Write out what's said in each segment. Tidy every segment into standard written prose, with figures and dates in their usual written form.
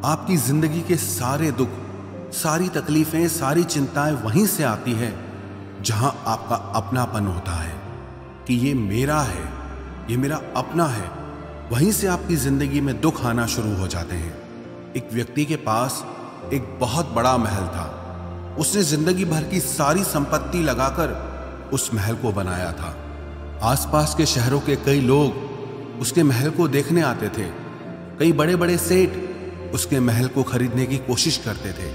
आपकी जिंदगी के सारे दुख, सारी तकलीफें, सारी चिंताएं वहीं से आती है जहां आपका अपनापन होता है कि ये मेरा है, ये मेरा अपना है। वहीं से आपकी जिंदगी में दुख आना शुरू हो जाते हैं। एक व्यक्ति के पास एक बहुत बड़ा महल था। उसने जिंदगी भर की सारी संपत्ति लगाकर उस महल को बनाया था। आसपास के शहरों के कई लोग उसके महल को देखने आते थे। कई बड़े बड़े सेठ उसके महल को खरीदने की कोशिश करते थे,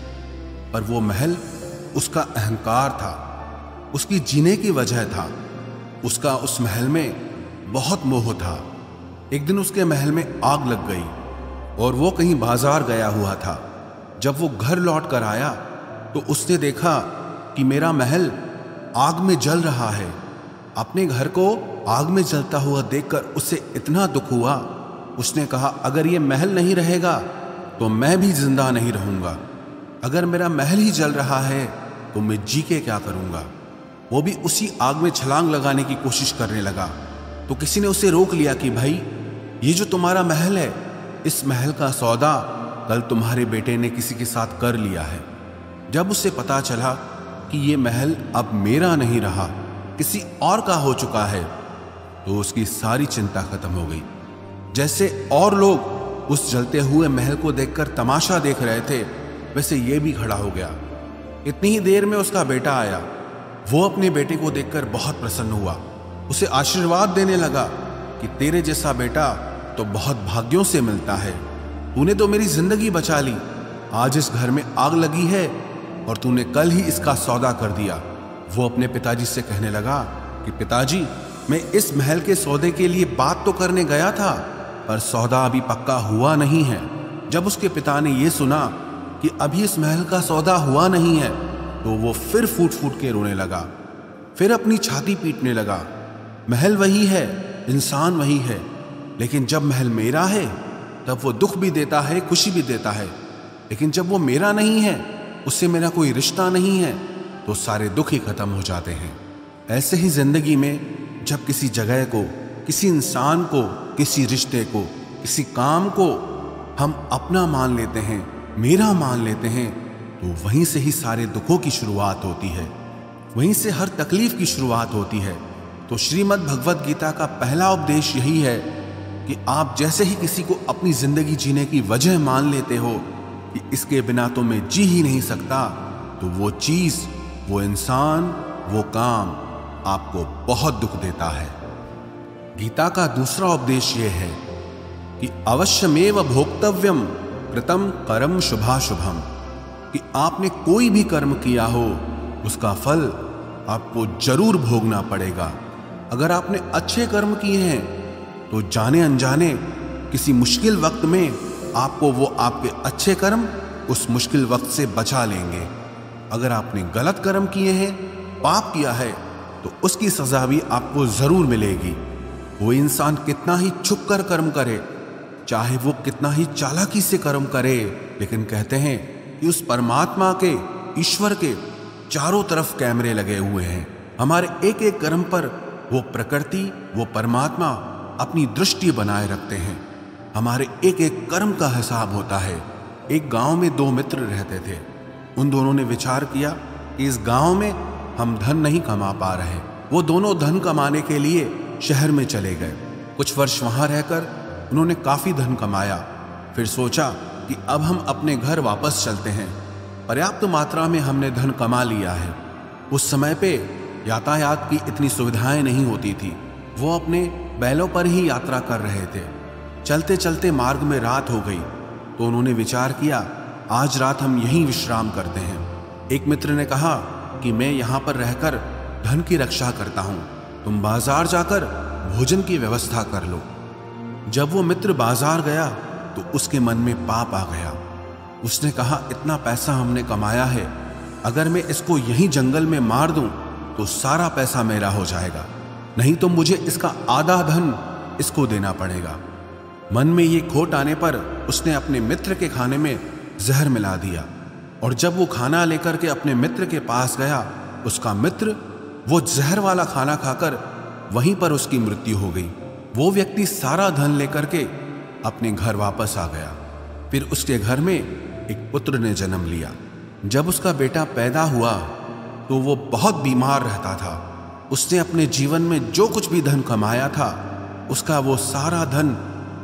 पर वो महल उसका अहंकार था, उसकी जीने की वजह था। उसका उस महल में बहुत मोह था। एक दिन उसके महल में आग लग गई और वो कहीं बाजार गया हुआ था। जब वो घर लौट कर आया तो उसने देखा कि मेरा महल आग में जल रहा है। अपने घर को आग में जलता हुआ देखकर उसे इतना दुख हुआ। उसने कहा, अगर ये महल नहीं रहेगा तो मैं भी जिंदा नहीं रहूंगा। अगर मेरा महल ही जल रहा है तो मैं जी के क्या करूंगा। वो भी उसी आग में छलांग लगाने की कोशिश करने लगा तो किसी ने उसे रोक लिया कि भाई, ये जो तुम्हारा महल है, इस महल का सौदा कल तुम्हारे बेटे ने किसी के साथ कर लिया है। जब उसे पता चला कि ये महल अब मेरा नहीं रहा, किसी और का हो चुका है, तो उसकी सारी चिंता खत्म हो गई। जैसे और लोग उस जलते हुए महल को देखकर तमाशा देख रहे थे, वैसे ये भी खड़ा हो गया। इतनी ही देर में उसका बेटा आया। वो अपने बेटे को देखकर बहुत प्रसन्न हुआ। उसे आशीर्वाद देने लगा कि तेरे जैसा बेटा तो बहुत भाग्यों से मिलता है। तूने तो मेरी जिंदगी बचा ली। आज इस घर में आग लगी है और तूने कल ही इसका सौदा कर दिया। वो अपने पिताजी से कहने लगा कि पिताजी, मैं इस महल के सौदे के लिए बात तो करने गया था, पर सौदा अभी पक्का हुआ नहीं है। जब उसके पिता ने यह सुना कि अभी इस महल का सौदा हुआ नहीं है तो वो फिर फूट फूट के रोने लगा, फिर अपनी छाती पीटने लगा। महल वही है, इंसान वही है, लेकिन जब महल मेरा है तब वो दुख भी देता है, खुशी भी देता है। लेकिन जब वो मेरा नहीं है, उससे मेरा कोई रिश्ता नहीं है, तो सारे दुख ही खत्म हो जाते हैं। ऐसे ही जिंदगी में जब किसी जगह को, किसी इंसान को, किसी रिश्ते को, किसी काम को हम अपना मान लेते हैं, मेरा मान लेते हैं, तो वहीं से ही सारे दुखों की शुरुआत होती है, वहीं से हर तकलीफ की शुरुआत होती है। तो श्रीमद् भगवद गीता का पहला उपदेश यही है कि आप जैसे ही किसी को अपनी जिंदगी जीने की वजह मान लेते हो कि इसके बिना तो मैं जी ही नहीं सकता, तो वो चीज, वो इंसान, वो काम आपको बहुत दुख देता है। गीता का दूसरा उपदेश यह है कि अवश्यमेव भोक्तव्यम कृतम कर्म शुभाशुभम, कि आपने कोई भी कर्म किया हो उसका फल आपको जरूर भोगना पड़ेगा। अगर आपने अच्छे कर्म किए हैं तो जाने अनजाने किसी मुश्किल वक्त में आपको वो आपके अच्छे कर्म उस मुश्किल वक्त से बचा लेंगे। अगर आपने गलत कर्म किए हैं, पाप किया है, तो उसकी सजा भी आपको जरूर मिलेगी। वो इंसान कितना ही छुप कर कर्म करे, चाहे वो कितना ही चालाकी से कर्म करे, लेकिन कहते हैं कि उस परमात्मा के, ईश्वर के चारों तरफ कैमरे लगे हुए हैं। हमारे एक एक कर्म पर वो प्रकृति, वो परमात्मा अपनी दृष्टि बनाए रखते हैं। हमारे एक एक कर्म का हिसाब होता है। एक गांव में दो मित्र रहते थे। उन दोनों ने विचार किया कि इस गांव में हम धन नहीं कमा पा रहे। वो दोनों धन कमाने के लिए शहर में चले गए। कुछ वर्ष वहां रहकर उन्होंने काफी धन कमाया। फिर सोचा कि अब हम अपने घर वापस चलते हैं, पर्याप्त मात्रा में हमने धन कमा लिया है। उस समय पे यातायात की इतनी सुविधाएं नहीं होती थी। वो अपने बैलों पर ही यात्रा कर रहे थे। चलते चलते मार्ग में रात हो गई तो उन्होंने विचार किया, आज रात हम यहीं विश्राम करते हैं। एक मित्र ने कहा कि मैं यहाँ पर रहकर धन की रक्षा करता हूँ, तुम बाजार जाकर भोजन की व्यवस्था कर लो। जब वो मित्र बाजार गया तो उसके मन में पाप आ गया। उसने कहा, इतना पैसा हमने कमाया है, अगर मैं इसको यहीं जंगल में मार दूं तो सारा पैसा मेरा हो जाएगा, नहीं तो मुझे इसका आधा धन इसको देना पड़ेगा। मन में ये खोट आने पर उसने अपने मित्र के खाने में जहर मिला दिया, और जब वो खाना लेकर के अपने मित्र के पास गया, उसका मित्र वो जहर वाला खाना खाकर वहीं पर उसकी मृत्यु हो गई। वो व्यक्ति सारा धन लेकर के अपने घर वापस आ गया। फिर उसके घर में एक पुत्र ने जन्म लिया। जब उसका बेटा पैदा हुआ तो वो बहुत बीमार रहता था। उसने अपने जीवन में जो कुछ भी धन कमाया था उसका वो सारा धन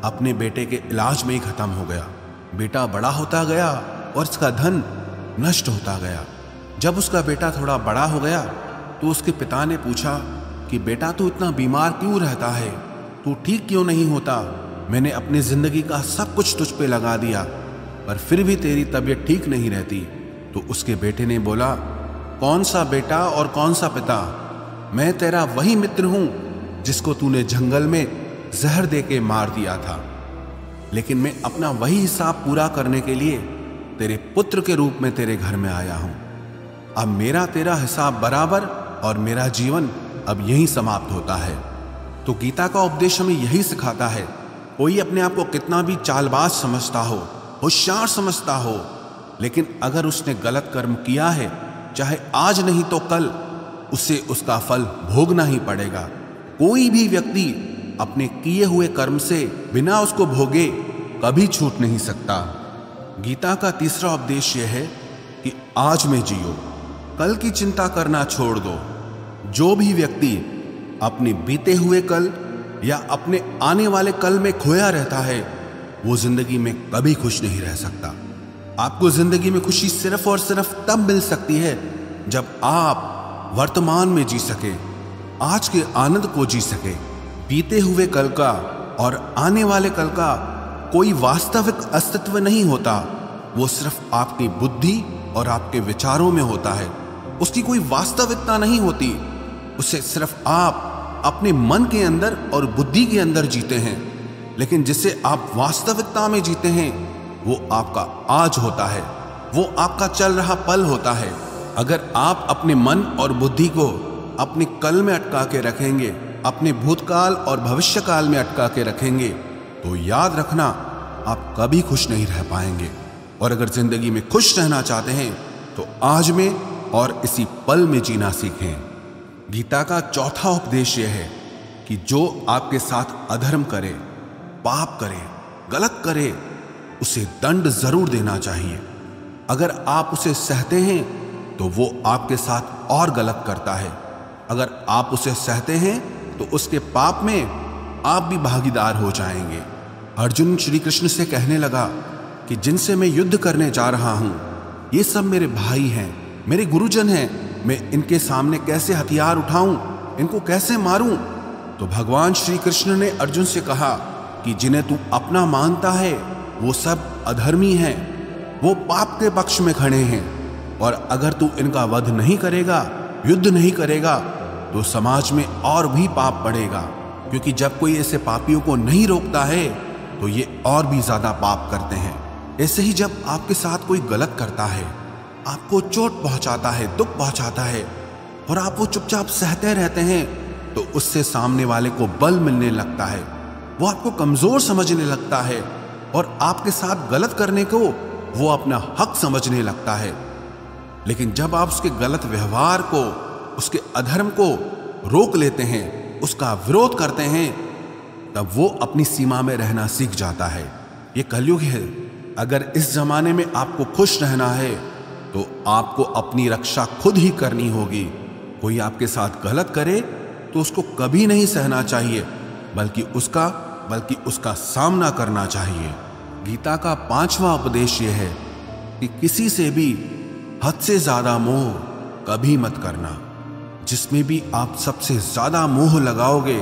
अपने बेटे के इलाज में ही खत्म हो गया। बेटा बड़ा होता गया और उसका धन नष्ट होता गया। जब उसका बेटा थोड़ा बड़ा हो गया तो उसके पिता ने पूछा कि बेटा तू इतना बीमार क्यों रहता है, तू ठीक क्यों नहीं होता? मैंने अपनी जिंदगी का सब कुछ तुझ पे लगा दिया पर फिर भी तेरी तबीयत ठीक नहीं रहती। तो उसके बेटे ने बोला, कौन सा बेटा और कौन सा पिता? मैं तेरा वही मित्र हूं जिसको तूने जंगल में जहर दे के मार दिया था, लेकिन मैं अपना वही हिसाब पूरा करने के लिए तेरे पुत्र के रूप में तेरे घर में आया हूं। अब मेरा तेरा हिसाब बराबर और मेरा जीवन अब यहीं समाप्त होता है। तो गीता का उपदेश हमें यही सिखाता है, कोई अपने आप को कितना भी चालबाज समझता हो, होशियार समझता हो, लेकिन अगर उसने गलत कर्म किया है, चाहे आज नहीं तो कल उसे उसका फल भोगना ही पड़ेगा। कोई भी व्यक्ति अपने किए हुए कर्म से बिना उसको भोगे कभी छूट नहीं सकता। गीता का तीसरा उपदेश यह है कि आज में जियो, कल की चिंता करना छोड़ दो। जो भी व्यक्ति अपने बीते हुए कल या अपने आने वाले कल में खोया रहता है वो जिंदगी में कभी खुश नहीं रह सकता। आपको जिंदगी में खुशी सिर्फ और सिर्फ तब मिल सकती है जब आप वर्तमान में जी सके, आज के आनंद को जी सके। बीते हुए कल का और आने वाले कल का कोई वास्तविक अस्तित्व नहीं होता, वो सिर्फ आपकी बुद्धि और आपके विचारों में होता है। उसकी कोई वास्तविकता नहीं होती, उसे सिर्फ आप अपने मन के अंदर और बुद्धि के अंदर जीते हैं। लेकिन जिसे आप वास्तविकता में जीते हैं वो आपका आज होता है, वो आपका चल रहा पल होता है। अगर आप अपने मन और बुद्धि को अपने कल में अटका के रखेंगे, अपने भूतकाल और भविष्यकाल में अटका के रखेंगे, तो याद रखना आप कभी खुश नहीं रह पाएंगे। और अगर जिंदगी में खुश रहना चाहते हैं तो आज में और इसी पल में जीना सीखें। गीता का चौथा उपदेश यह है कि जो आपके साथ अधर्म करे, पाप करे, गलत करे, उसे दंड जरूर देना चाहिए। अगर आप उसे सहते हैं तो वो आपके साथ और गलत करता है। अगर आप उसे सहते हैं तो उसके पाप में आप भी भागीदार हो जाएंगे। अर्जुन श्री कृष्ण से कहने लगा कि जिनसे मैं युद्ध करने जा रहा हूं ये सब मेरे भाई हैं, मेरे गुरुजन हैं, मैं इनके सामने कैसे हथियार उठाऊं, इनको कैसे मारूं? तो भगवान श्री कृष्ण ने अर्जुन से कहा कि जिन्हें तू अपना मानता है वो सब अधर्मी हैं, वो पाप के पक्ष में खड़े हैं, और अगर तू इनका वध नहीं करेगा, युद्ध नहीं करेगा, तो समाज में और भी पाप बढ़ेगा। क्योंकि जब कोई ऐसे पापियों को नहीं रोकता है तो ये और भी ज्यादा पाप करते हैं। ऐसे ही जब आपके साथ कोई गलत करता है, आपको चोट पहुंचाता है, दुख पहुंचाता है, और आप वो चुपचाप सहते रहते हैं, तो उससे सामने वाले को बल मिलने लगता है, वो आपको कमजोर समझने लगता है, और आपके साथ गलत करने को वो अपना हक समझने लगता है। लेकिन जब आप उसके गलत व्यवहार को, उसके अधर्म को रोक लेते हैं, उसका विरोध करते हैं, तब वो अपनी सीमा में रहना सीख जाता है। ये कलयुग है। अगर इस जमाने में आपको खुश रहना है तो आपको अपनी रक्षा खुद ही करनी होगी। कोई आपके साथ गलत करे तो उसको कभी नहीं सहना चाहिए, बल्कि उसका सामना करना चाहिए। गीता का पांचवा उपदेश यह है कि किसी से भी हद से ज्यादा मोह कभी मत करना। जिसमें भी आप सबसे ज्यादा मोह लगाओगे,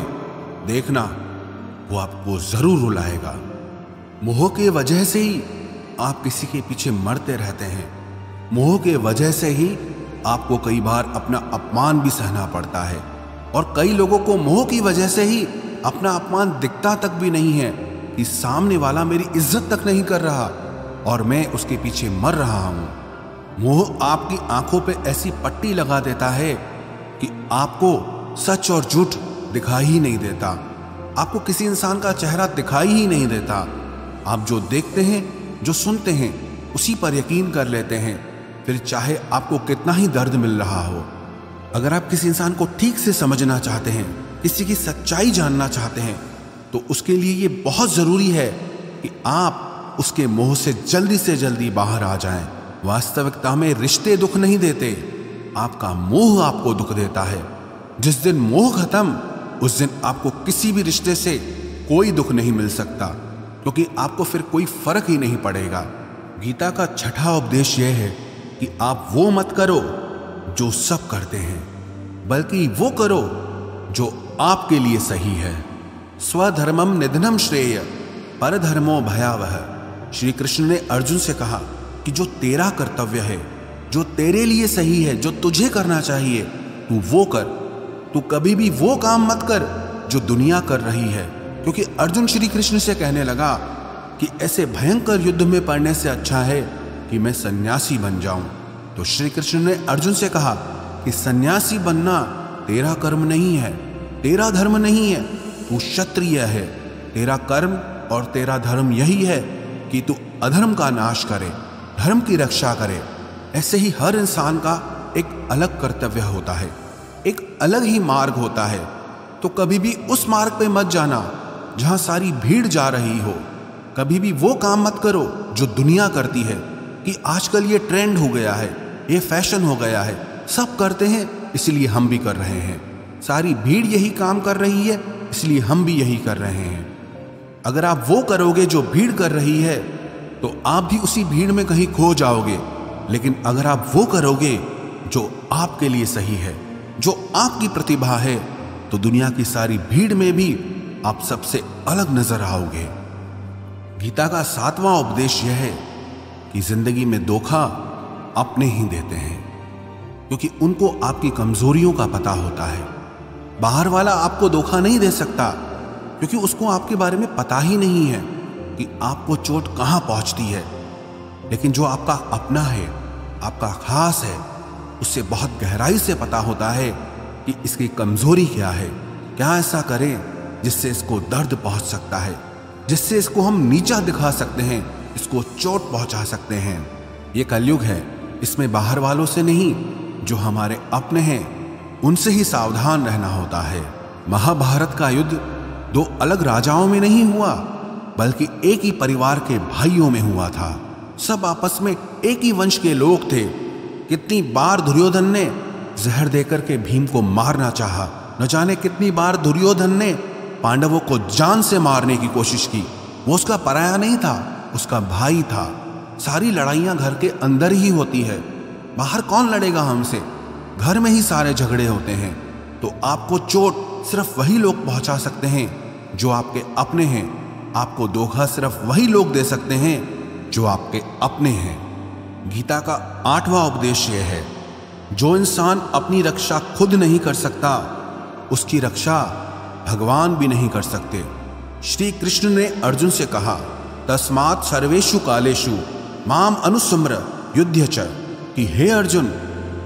देखना वो आपको जरूर रुलाएगा। मोह के वजह से ही आप किसी के पीछे मरते रहते हैं। मोह के वजह से ही आपको कई बार अपना अपमान भी सहना पड़ता है, और कई लोगों को मोह की वजह से ही अपना अपमान दिखता तक भी नहीं है कि सामने वाला मेरी इज्जत तक नहीं कर रहा और मैं उसके पीछे मर रहा हूं। मोह आपकी आंखों पे ऐसी पट्टी लगा देता है कि आपको सच और झूठ दिखाई ही नहीं देता, आपको किसी इंसान का चेहरा दिखाई ही नहीं देता। आप जो देखते हैं, जो सुनते हैं, उसी पर यकीन कर लेते हैं, फिर चाहे आपको कितना ही दर्द मिल रहा हो। अगर आप किसी इंसान को ठीक से समझना चाहते हैं, किसी की सच्चाई जानना चाहते हैं, तो उसके लिए ये बहुत जरूरी है कि आप उसके मोह से जल्दी बाहर आ जाएं। वास्तविकता में रिश्ते दुख नहीं देते, आपका मोह आपको दुख देता है। जिस दिन मोह खत्म, उस दिन आपको किसी भी रिश्ते से कोई दुख नहीं मिल सकता, क्योंकि आपको फिर कोई फर्क ही नहीं पड़ेगा। गीता का छठा उपदेश यह है कि आप वो मत करो जो सब करते हैं, बल्कि वो करो जो आपके लिए सही है। स्वधर्मम निधनम श्रेय परधर्मो भयावह। श्री कृष्ण ने अर्जुन से कहा कि जो तेरा कर्तव्य है, जो तेरे लिए सही है, जो तुझे करना चाहिए, तू वो कर। तू कभी भी वो काम मत कर जो दुनिया कर रही है, क्योंकि अर्जुन श्री कृष्ण से कहने लगा कि ऐसे भयंकर युद्ध में पड़ने से अच्छा है कि मैं सन्यासी बन जाऊं। तो श्री कृष्ण ने अर्जुन से कहा कि सन्यासी बनना तेरा कर्म नहीं है, तेरा धर्म नहीं है, तू क्षत्रिय है। तेरा कर्म और तेरा धर्म यही है कि तू अधर्म का नाश करे, धर्म की रक्षा करे। ऐसे ही हर इंसान का एक अलग कर्तव्य होता है, एक अलग ही मार्ग होता है। तो कभी भी उस मार्ग पे मत जाना जहां सारी भीड़ जा रही हो। कभी भी वो काम मत करो जो दुनिया करती है, कि आजकल ये ट्रेंड हो गया है, ये फैशन हो गया है, सब करते हैं इसलिए हम भी कर रहे हैं। सारी भीड़ यही काम कर रही है इसलिए हम भी यही कर रहे हैं। अगर आप वो करोगे जो भीड़ कर रही है तो आप भी उसी भीड़ में कहीं खो जाओगे। लेकिन अगर आप वो करोगे जो आपके लिए सही है, जो आपकी प्रतिभा है, तो दुनिया की सारी भीड़ में भी आप सबसे अलग नजर आओगे। गीता का सातवां उपदेश यह है कि जिंदगी में धोखा अपने ही देते हैं, क्योंकि उनको आपकी कमजोरियों का पता होता है। बाहर वाला आपको धोखा नहीं दे सकता, क्योंकि उसको आपके बारे में पता ही नहीं है कि आपको चोट कहां पहुंचती है। लेकिन जो आपका अपना है, आपका खास है, उससे बहुत गहराई से पता होता है कि इसकी कमजोरी क्या है, क्या ऐसा करें जिससे इसको दर्द पहुंच सकता है, जिससे इसको हम नीचा दिखा सकते हैं, इसको चोट पहुंचा सकते हैं। ये कलयुग है, इसमें बाहर वालों से नहीं, जो हमारे अपने हैं उनसे ही सावधान रहना होता है। महाभारत का युद्ध दो अलग राजाओं में नहीं हुआ, बल्कि एक ही परिवार के भाइयों में हुआ था। सब आपस में एक ही वंश के लोग थे। कितनी बार दुर्योधन ने जहर देकर के भीम को मारना चाहा, न जाने कितनी बार दुर्योधन ने पांडवों को जान से मारने की कोशिश की। वो उसका पराया नहीं था, उसका भाई था। सारी लड़ाइयां घर के अंदर ही होती है, बाहर कौन लड़ेगा हमसे? घर में ही सारे झगड़े होते हैं। तो आपको चोट सिर्फ वही लोग पहुंचा सकते हैं जो आपके अपने हैं। आपको धोखा सिर्फ वही लोग दे सकते हैं जो आपके अपने हैं। गीता का आठवां उपदेश यह है, जो इंसान अपनी रक्षा खुद नहीं कर सकता, उसकी रक्षा भगवान भी नहीं कर सकते। श्री कृष्ण ने अर्जुन से कहा, तस्मात् सर्वेषु कालेषु माम अनुस्मर युध्य च, कि हे अर्जुन,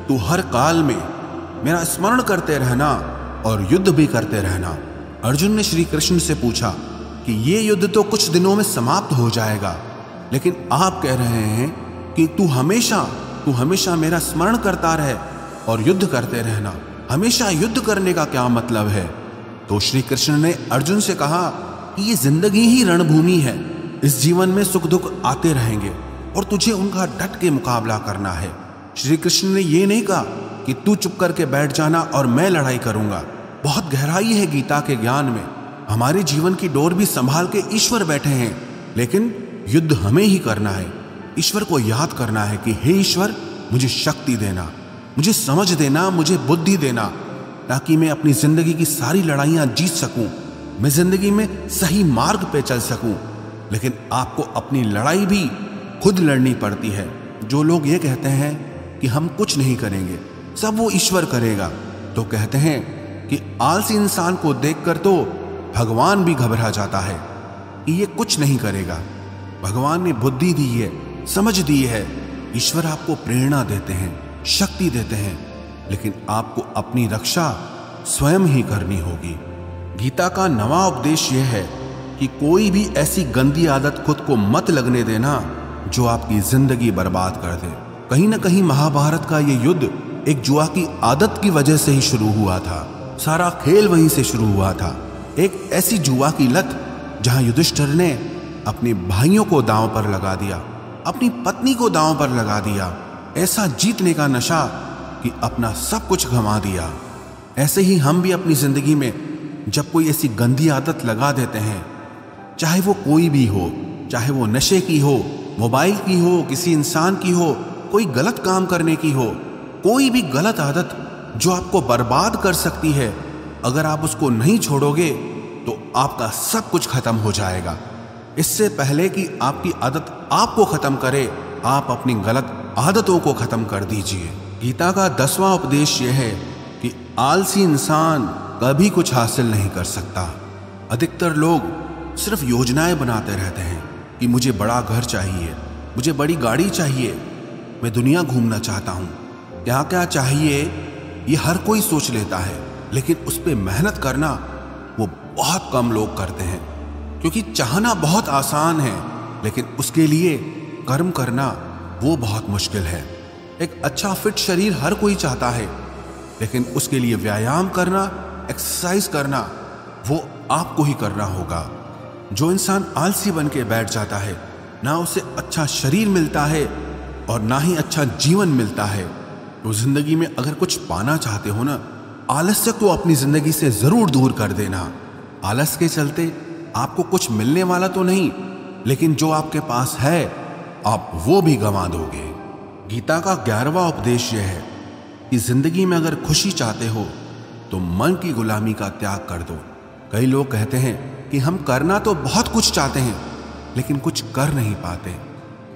तू हर काल में मेरा स्मरण करते रहना और युद्ध भी करते रहना। अर्जुन ने श्री कृष्ण से पूछा कि ये युद्ध तो कुछ दिनों में समाप्त हो जाएगा, लेकिन आप कह रहे हैं कि तू हमेशा मेरा स्मरण करता रहे और युद्ध करते रहना। हमेशा युद्ध करने का क्या मतलब है? तो श्री कृष्ण ने अर्जुन से कहा कि ये जिंदगी ही रणभूमि है। इस जीवन में सुख दुख आते रहेंगे और तुझे उनका डट के मुकाबला करना है। श्री कृष्ण ने ये नहीं कहा कि तू चुप करके बैठ जाना और मैं लड़ाई करूंगा। बहुत गहराई है गीता के ज्ञान में। हमारे जीवन की डोर भी संभाल के ईश्वर बैठे हैं, लेकिन युद्ध हमें ही करना है। ईश्वर को याद करना है कि हे ईश्वर, मुझे शक्ति देना, मुझे समझ देना, मुझे बुद्धि देना, ताकि मैं अपनी जिंदगी की सारी लड़ाइयां जीत सकूं, मैं जिंदगी में सही मार्ग पे चल सकूं। लेकिन आपको अपनी लड़ाई भी खुद लड़नी पड़ती है। जो लोग ये कहते हैं कि हम कुछ नहीं करेंगे, सब वो ईश्वर करेगा, तो कहते हैं कि आलसी इंसान को देखकर तो भगवान भी घबरा जाता है कि ये कुछ नहीं करेगा। भगवान ने बुद्धि दी है, समझ दी है। ईश्वर आपको प्रेरणा देते हैं, शक्ति देते हैं, लेकिन आपको अपनी रक्षा स्वयं ही करनी होगी। गीता का नवा उपदेश यह है कि कोई भी ऐसी गंदी आदत खुद को मत लगने देना जो आपकी जिंदगी बर्बाद कर दे। कहीं ना कहीं महाभारत का ये युद्ध एक जुआ की आदत की वजह से ही शुरू हुआ था। सारा खेल वहीं से शुरू हुआ था। एक ऐसी जुआ की लत जहां युधिष्ठिर ने अपने भाइयों को दांव पर लगा दिया, अपनी पत्नी को दांव पर लगा दिया, ऐसा जीतने का नशा कि अपना सब कुछ गंवा दिया। ऐसे ही हम भी अपनी जिंदगी में जब कोई ऐसी गंदी आदत लगा देते हैं, चाहे वो कोई भी हो, चाहे वो नशे की हो, मोबाइल की हो, किसी इंसान की हो, कोई गलत काम करने की हो, कोई भी गलत आदत जो आपको बर्बाद कर सकती है, अगर आप उसको नहीं छोड़ोगे तो आपका सब कुछ खत्म हो जाएगा। इससे पहले कि आपकी आदत आपको खत्म करे, आप अपनी गलत आदतों को खत्म कर दीजिए। गीता का 10वां उपदेश यह है कि आलसी इंसान कभी कुछ हासिल नहीं कर सकता। अधिकतर लोग सिर्फ योजनाएं बनाते रहते हैं कि मुझे बड़ा घर चाहिए, मुझे बड़ी गाड़ी चाहिए, मैं दुनिया घूमना चाहता हूँ, क्या क्या चाहिए ये हर कोई सोच लेता है, लेकिन उस पर मेहनत करना वो बहुत कम लोग करते हैं। क्योंकि चाहना बहुत आसान है, लेकिन उसके लिए कर्म करना वो बहुत मुश्किल है। एक अच्छा फिट शरीर हर कोई चाहता है, लेकिन उसके लिए व्यायाम करना, एक्सरसाइज करना वो आपको ही करना होगा। जो इंसान आलसी बन के बैठ जाता है, ना उसे अच्छा शरीर मिलता है और ना ही अच्छा जीवन मिलता है। तो जिंदगी में अगर कुछ पाना चाहते हो ना, आलस्य को अपनी जिंदगी से जरूर दूर कर देना। आलस के चलते आपको कुछ मिलने वाला तो नहीं, लेकिन जो आपके पास है आप वो भी गंवा दोगे। गीता का 11वां उपदेश यह है कि जिंदगी में अगर खुशी चाहते हो तो मन की गुलामी का त्याग कर दो। कई लोग कहते हैं कि हम करना तो बहुत कुछ चाहते हैं, लेकिन कुछ कर नहीं पाते।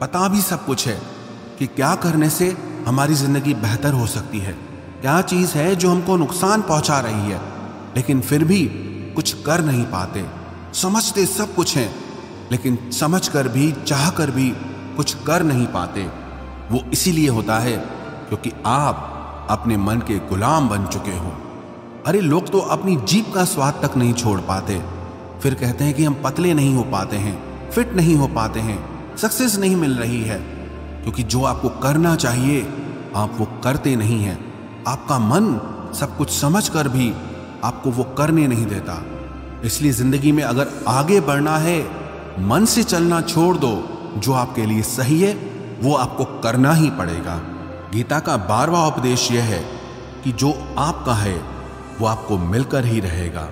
पता भी सब कुछ है कि क्या करने से हमारी जिंदगी बेहतर हो सकती है, क्या चीज है जो हमको नुकसान पहुंचा रही है, लेकिन फिर भी कुछ कर नहीं पाते। समझते सब कुछ हैं, लेकिन समझ कर भी, चाह कर भी कुछ कर नहीं पाते। वो इसीलिए होता है क्योंकि आप अपने मन के गुलाम बन चुके हो। अरे लोग तो अपनी जीभ का स्वाद तक नहीं छोड़ पाते, फिर कहते हैं कि हम पतले नहीं हो पाते हैं, फिट नहीं हो पाते हैं, सक्सेस नहीं मिल रही है। क्योंकि जो आपको करना चाहिए आप वो करते नहीं हैं। आपका मन सब कुछ समझ कर भी आपको वो करने नहीं देता। इसलिए जिंदगी में अगर आगे बढ़ना है, मन से चलना छोड़ दो। जो आपके लिए सही है वो आपको करना ही पड़ेगा। गीता का 12वां उपदेश यह है कि जो आपका है वो आपको मिलकर ही रहेगा,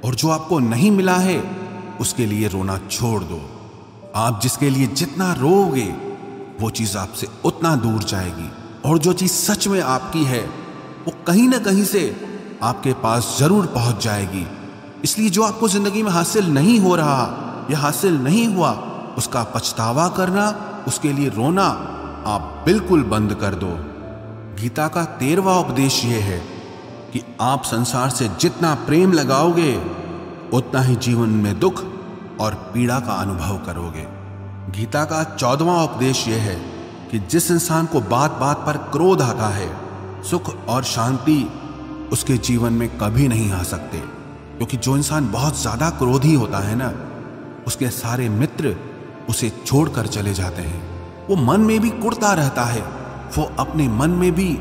और जो आपको नहीं मिला है उसके लिए रोना छोड़ दो। आप जिसके लिए जितना रोओगे वो चीज आपसे उतना दूर जाएगी, और जो चीज सच में आपकी है वो कहीं ना कहीं से आपके पास जरूर पहुंच जाएगी। इसलिए जो आपको जिंदगी में हासिल नहीं हो रहा या हासिल नहीं हुआ, उसका पछतावा करना, उसके लिए रोना आप बिल्कुल बंद कर दो। गीता का 13वां उपदेश यह है कि आप संसार से जितना प्रेम लगाओगे उतना ही जीवन में दुख और पीड़ा का अनुभव करोगे। गीता का 14वां उपदेश यह है कि जिस इंसान को बात बात पर क्रोध आता है, सुख और शांति उसके जीवन में कभी नहीं आ सकते। क्योंकि जो इंसान बहुत ज्यादा क्रोधी होता है ना, उसके सारे मित्र उसे छोड़कर चले जाते हैं। वो मन में भी कुढ़ता रहता है, वो अपने मन में भी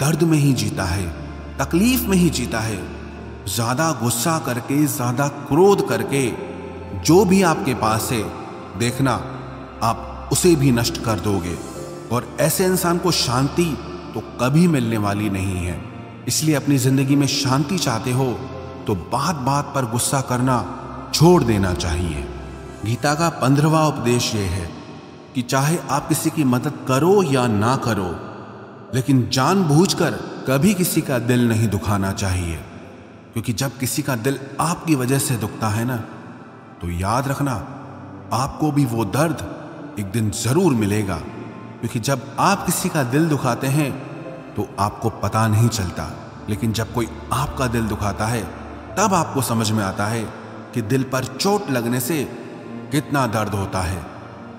दर्द में ही जीता है, तकलीफ में ही जीता है। ज्यादा गुस्सा करके, ज्यादा क्रोध करके जो भी आपके पास है, देखना आप उसे भी नष्ट कर दोगे। और ऐसे इंसान को शांति तो कभी मिलने वाली नहीं है। इसलिए अपनी जिंदगी में शांति चाहते हो तो बात बात पर गुस्सा करना छोड़ देना चाहिए। गीता का 15वां उपदेश यह है कि चाहे आप किसी की मदद करो या ना करो, लेकिन जानबूझकर कभी किसी का दिल नहीं दुखाना चाहिए। क्योंकि जब किसी का दिल आपकी वजह से दुखता है ना, तो याद रखना आपको भी वो दर्द एक दिन जरूर मिलेगा। क्योंकि जब आप किसी का दिल दुखाते हैं तो आपको पता नहीं चलता, लेकिन जब कोई आपका दिल दुखाता है तब आपको समझ में आता है कि दिल पर चोट लगने से कितना दर्द होता है।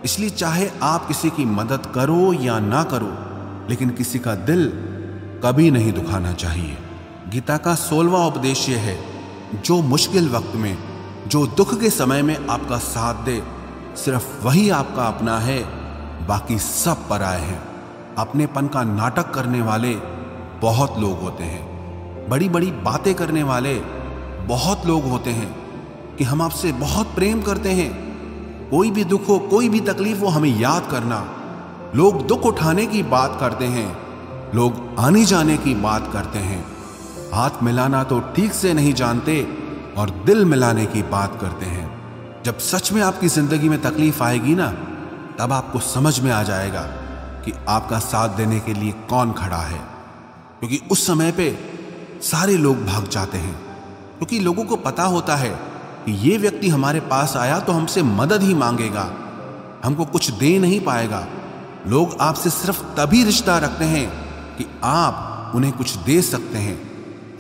इसलिए चाहे आप किसी की मदद करो या ना करो, लेकिन किसी का दिल कभी नहीं दुखाना चाहिए। गीता का 16वां उपदेश यह है, जो मुश्किल वक्त में, जो दुख के समय में आपका साथ दे, सिर्फ वही आपका अपना है, बाकी सब पराए हैं। अपनेपन का नाटक करने वाले बहुत लोग होते हैं, बड़ी बड़ी बातें करने वाले बहुत लोग होते हैं कि हम आपसे बहुत प्रेम करते हैं, कोई भी दुख हो, कोई भी तकलीफ हो, हमें याद करना। लोग दुख उठाने की बात करते हैं, लोग आने जाने की बात करते हैं, हाथ मिलाना तो ठीक से नहीं जानते और दिल मिलाने की बात करते हैं। जब सच में आपकी जिंदगी में तकलीफ आएगी ना, तब आपको समझ में आ जाएगा कि आपका साथ देने के लिए कौन खड़ा है। क्योंकि उस समय पे सारे लोग भाग जाते हैं, क्योंकि लोगों को पता होता है कि ये व्यक्ति हमारे पास आया तो हमसे मदद ही मांगेगा, हमको कुछ दे नहीं पाएगा। लोग आपसे सिर्फ तभी रिश्ता रखते हैं कि आप उन्हें कुछ दे सकते हैं,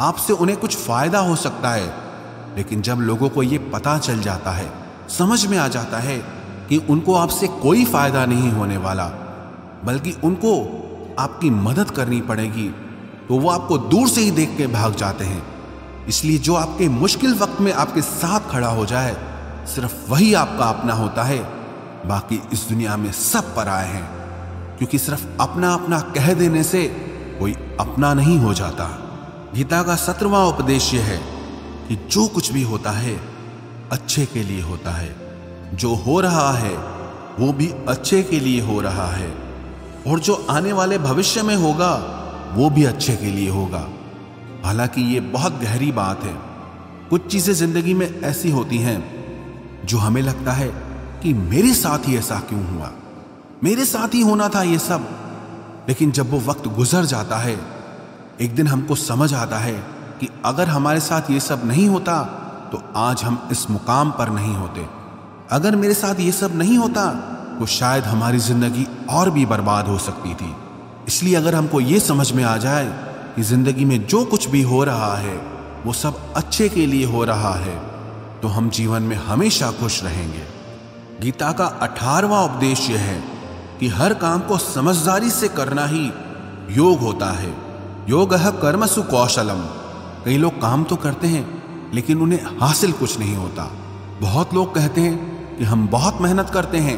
आपसे उन्हें कुछ फायदा हो सकता है। लेकिन जब लोगों को ये पता चल जाता है, समझ में आ जाता है कि उनको आपसे कोई फायदा नहीं होने वाला, बल्कि उनको आपकी मदद करनी पड़ेगी, तो वो आपको दूर से ही देख के भाग जाते हैं। इसलिए जो आपके मुश्किल वक्त में आपके साथ खड़ा हो जाए, सिर्फ वही आपका अपना होता है। बाकी इस दुनिया में सब पराए हैं, क्योंकि सिर्फ अपना अपना कह देने से कोई अपना नहीं हो जाता। गीता का 17वां उपदेश यह है कि जो कुछ भी होता है अच्छे के लिए होता है, जो हो रहा है वो भी अच्छे के लिए हो रहा है, और जो आने वाले भविष्य में होगा वो भी अच्छे के लिए होगा। हालांकि ये बहुत गहरी बात है। कुछ चीजें जिंदगी में ऐसी होती हैं जो हमें लगता है कि मेरे साथ ही ऐसा क्यों हुआ, मेरे साथ ही होना था ये सब। लेकिन जब वो वक्त गुजर जाता है, एक दिन हमको समझ आता है कि अगर हमारे साथ ये सब नहीं होता तो आज हम इस मुकाम पर नहीं होते। अगर मेरे साथ ये सब नहीं होता तो शायद हमारी जिंदगी और भी बर्बाद हो सकती थी। इसलिए अगर हमको ये समझ में आ जाए कि जिंदगी में जो कुछ भी हो रहा है वो सब अच्छे के लिए हो रहा है, तो हम जीवन में हमेशा खुश रहेंगे। गीता का 18वां उपदेश यह है कि हर काम को समझदारी से करना ही योग होता है। योगः कर्मसु कौशलम। कई लोग काम तो करते हैं लेकिन उन्हें हासिल कुछ नहीं होता। बहुत लोग कहते हैं कि हम बहुत मेहनत करते हैं,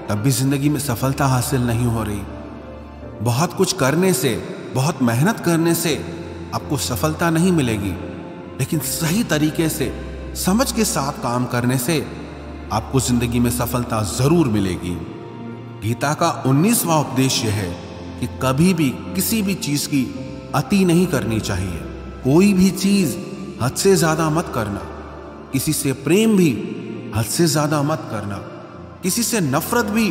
तब भी जिंदगी में सफलता हासिल नहीं हो रही। बहुत कुछ करने से, बहुत मेहनत करने से आपको सफलता नहीं मिलेगी, लेकिन सही तरीके से समझ के साथ काम करने से आपको जिंदगी में सफलता जरूर मिलेगी। गीता का 19वां उपदेश यह है कि कभी भी किसी भी चीज की अति नहीं करनी चाहिए। कोई भी चीज हद से ज्यादा मत करना। किसी से प्रेम भी हद से ज्यादा मत करना। किसी से नफरत भी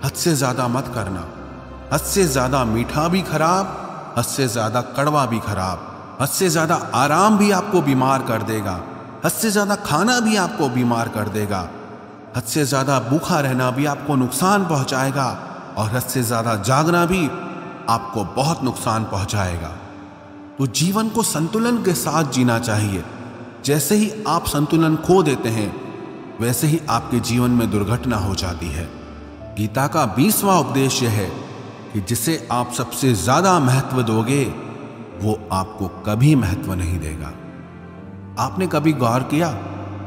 हद से ज्यादा मत करना। हद से ज्यादा मीठा भी खराब, हद से ज्यादा कड़वा भी खराब। हद से ज्यादा आराम भी आपको बीमार कर देगा, हद से ज्यादा खाना भी आपको बीमार कर देगा। हद से ज्यादा भूखा रहना भी आपको नुकसान पहुंचाएगा, और हद से ज्यादा जागना भी आपको बहुत नुकसान पहुंचाएगा। तो जीवन को संतुलन के साथ जीना चाहिए। जैसे ही आप संतुलन खो देते हैं, वैसे ही आपके जीवन में दुर्घटना हो जाती है। गीता का 20वां उपदेश यह है कि जिसे आप सबसे ज्यादा महत्व दोगे, वो आपको कभी महत्व नहीं देगा। आपने कभी गौर किया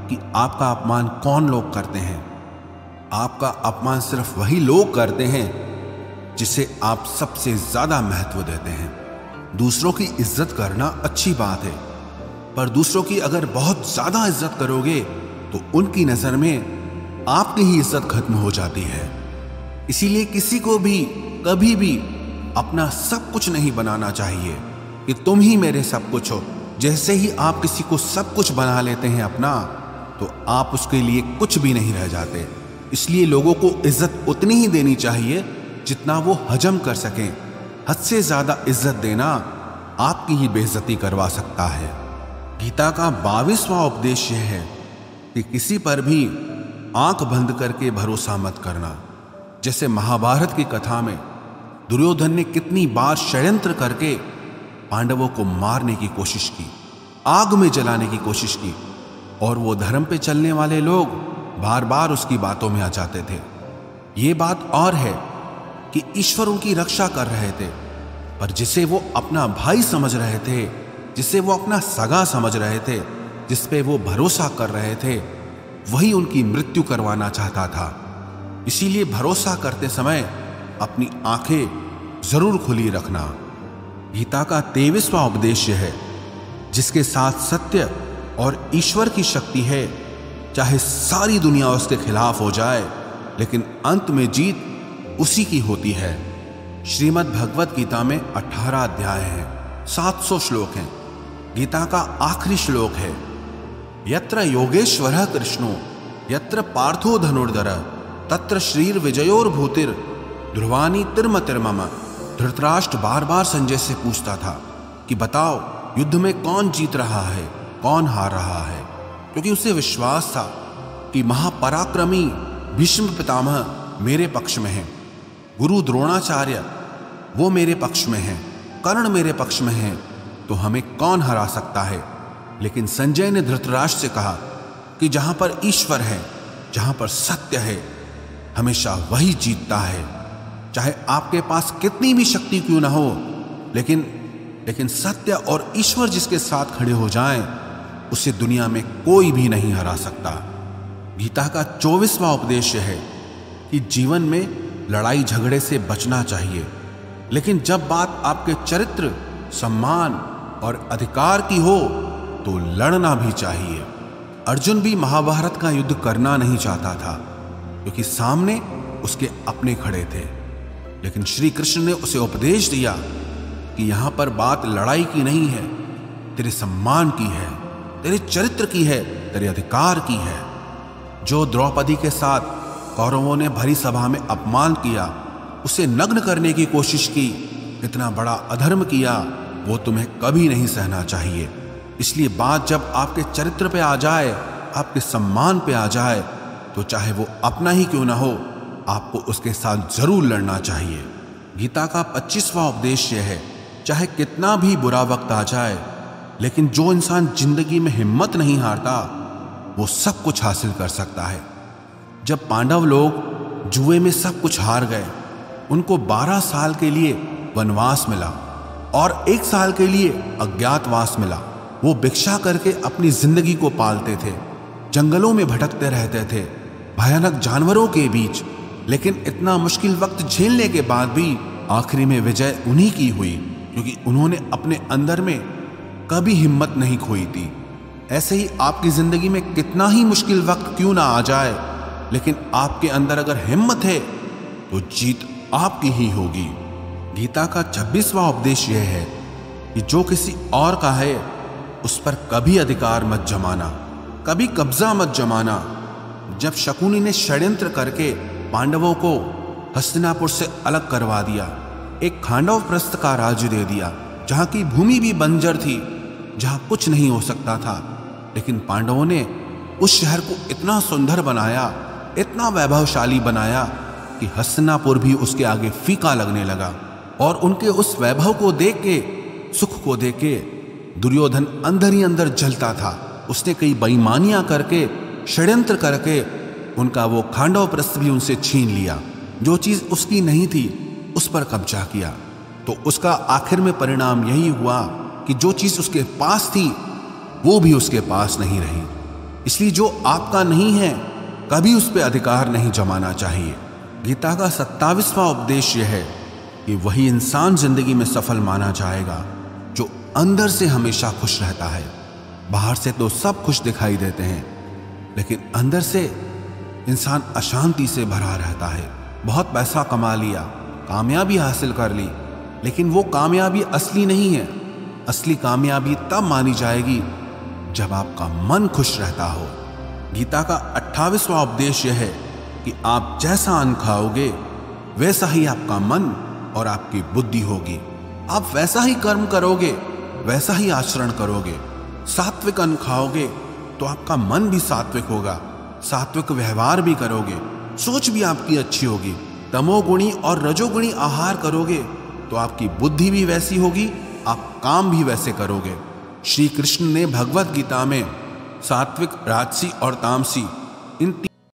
कि आपका अपमान कौन लोग करते हैं? आपका अपमान सिर्फ वही लोग करते हैं जिसे आप सबसे ज्यादा महत्व देते हैं। दूसरों की इज्जत करना अच्छी बात है, पर दूसरों की अगर बहुत ज्यादा इज्जत करोगे तो उनकी नजर में आपकी ही इज्जत खत्म हो जाती है। इसीलिए किसी को भी कभी भी अपना सब कुछ नहीं बनाना चाहिए कि तुम ही मेरे सब कुछ हो। जैसे ही आप किसी को सब कुछ बना लेते हैं अपना, तो आप उसके लिए कुछ भी नहीं रह जाते। इसलिए लोगों को इज्जत उतनी ही देनी चाहिए जितना वो हजम कर सकें। हद से ज्यादा इज्जत देना आपकी ही बेइज्जती करवा सकता है। गीता का 22वां उपदेश यह है कि किसी पर भी आंख बंद करके भरोसा मत करना। जैसे महाभारत की कथा में दुर्योधन ने कितनी बार षड्यंत्र करके पांडवों को मारने की कोशिश की, आग में जलाने की कोशिश की, और वो धर्म पे चलने वाले लोग बार बार उसकी बातों में आ जाते थे। ये बात और है कि ईश्वर उनकी रक्षा कर रहे थे, पर जिसे वो अपना भाई समझ रहे थे, जिसे वो अपना सगा समझ रहे थे, जिस पे वो भरोसा कर रहे थे, वही उनकी मृत्यु करवाना चाहता था। इसीलिए भरोसा करते समय अपनी आंखें जरूर खुली रखना। गीता का 23वां उपदेश है, जिसके साथ सत्य और ईश्वर की शक्ति है, चाहे सारी दुनिया उसके खिलाफ हो जाए, लेकिन अंत में जीत उसी की होती है। श्रीमद् भगवत गीता में 18 अध्याय हैं, 700 श्लोक हैं। गीता का आखिरी श्लोक है, यत्र योगेश्वरः कृष्णो यत्र पार्थो धनुर्धर तत्र श्रीर विजयोर्भूतिर ध्रुवानी तिर्म तिर्मम। धृतराष्ट्र बार बार संजय से पूछता था कि बताओ युद्ध में कौन जीत रहा है, कौन हार रहा है, क्योंकि उसे विश्वास था कि महापराक्रमी भीष्म पितामह मेरे पक्ष में हैं, गुरु द्रोणाचार्य वो मेरे पक्ष में हैं, कर्ण मेरे पक्ष में हैं, तो हमें कौन हरा सकता है। लेकिन संजय ने धृतराष्ट्र से कहा कि जहां पर ईश्वर है, जहां पर सत्य है, हमेशा वही जीतता है। चाहे आपके पास कितनी भी शक्ति क्यों ना हो, लेकिन सत्य और ईश्वर जिसके साथ खड़े हो जाएं, उसे दुनिया में कोई भी नहीं हरा सकता। गीता का 24वां उपदेश है कि जीवन में लड़ाई झगड़े से बचना चाहिए, लेकिन जब बात आपके चरित्र, सम्मान और अधिकार की हो तो लड़ना भी चाहिए। अर्जुन भी महाभारत का युद्ध करना नहीं चाहता था, क्योंकि सामने उसके अपने खड़े थे, लेकिन श्री कृष्ण ने उसे उपदेश दिया कि यहां पर बात लड़ाई की नहीं है, तेरे सम्मान की है, तेरे चरित्र की है, तेरे अधिकार की है। जो द्रौपदी के साथ कौरवों ने भरी सभा में अपमान किया, उसे नग्न करने की कोशिश की, इतना बड़ा अधर्म किया, वो तुम्हें कभी नहीं सहना चाहिए। इसलिए बात जब आपके चरित्र पे आ जाए, आपके सम्मान पे आ जाए, तो चाहे वो अपना ही क्यों ना हो, आपको उसके साथ जरूर लड़ना चाहिए। गीता का 25वां उपदेश यह है, चाहे कितना भी बुरा वक्त आ जाए, लेकिन जो इंसान जिंदगी में हिम्मत नहीं हारता, वो सब कुछ हासिल कर सकता है। जब पांडव लोग जुए में सब कुछ हार गए, उनको 12 साल के लिए वनवास मिला और 1 साल के लिए अज्ञातवास मिला। वो भिक्षा करके अपनी जिंदगी को पालते थे, जंगलों में भटकते रहते थे, भयानक जानवरों के बीच, लेकिन इतना मुश्किल वक्त झेलने के बाद भी आखिरी में विजय उन्हीं की हुई, क्योंकि उन्होंने अपने अंदर में कभी हिम्मत नहीं खोई थी। ऐसे ही आपकी जिंदगी में कितना ही मुश्किल वक्त क्यों ना आ जाए, लेकिन आपके अंदर अगर हिम्मत है तो जीत आपकी ही होगी। गीता का 26वां उपदेश यह है कि जो किसी और का है उस पर कभी अधिकार मत जमाना, कभी कब्जा मत जमाना। जब शकुनी ने षड्यंत्र करके पांडवों को हस्तिनापुर से अलग करवा दिया, एक खांडव प्रस्थ का राज्य दे दिया, जहां की भूमि भी बंजर थी, जहां कुछ नहीं हो सकता था, लेकिन पांडवों ने उस शहर को इतना सुंदर बनाया, इतना वैभवशाली बनाया कि हस्तिनापुर भी उसके आगे फीका लगने लगा। और उनके उस वैभव को देख के, सुख को देख के दुर्योधन अंदर ही अंदर जलता था। उसने कई बेईमानियां करके, षड्यंत्र करके उनका वो खांडव प्रस्थ भी उनसे छीन लिया। जो चीज उसकी नहीं थी उस पर कब्जा किया। तो उसका आखिर में परिणाम यही हुआ कि जो चीज उसके पास थी वो भी उसके पास नहीं रही। इसलिए जो आपका नहीं है कभी उस पर अधिकार नहीं जमाना चाहिए। गीता का 27वां उपदेश यह है कि वही इंसान जिंदगी में सफल माना जाएगा जो अंदर से हमेशा खुश रहता है। बाहर से तो सब खुश दिखाई देते हैं, लेकिन अंदर से इंसान अशांति से भरा रहता है। बहुत पैसा कमा लिया, कामयाबी हासिल कर ली, लेकिन वो कामयाबी असली नहीं है। असली कामयाबी तब मानी जाएगी जब आपका मन खुश रहता हो। गीता का 28वां उपदेश यह है कि आप जैसा अन्न खाओगे वैसा ही आपका मन और आपकी बुद्धि होगी। आप वैसा ही कर्म करोगे, वैसा ही आचरण करोगे। सात्विक अन्न खाओगे तो आपका मन भी सात्विक होगा, सात्विक व्यवहार भी करोगे, सोच भी आपकी अच्छी होगी। तमोगुणी और रजोगुणी आहार करोगे तो आपकी बुद्धि भी वैसी होगी, आप काम भी वैसे करोगे। श्री कृष्ण ने भगवत गीता में सात्विक, राजसी और तामसी इन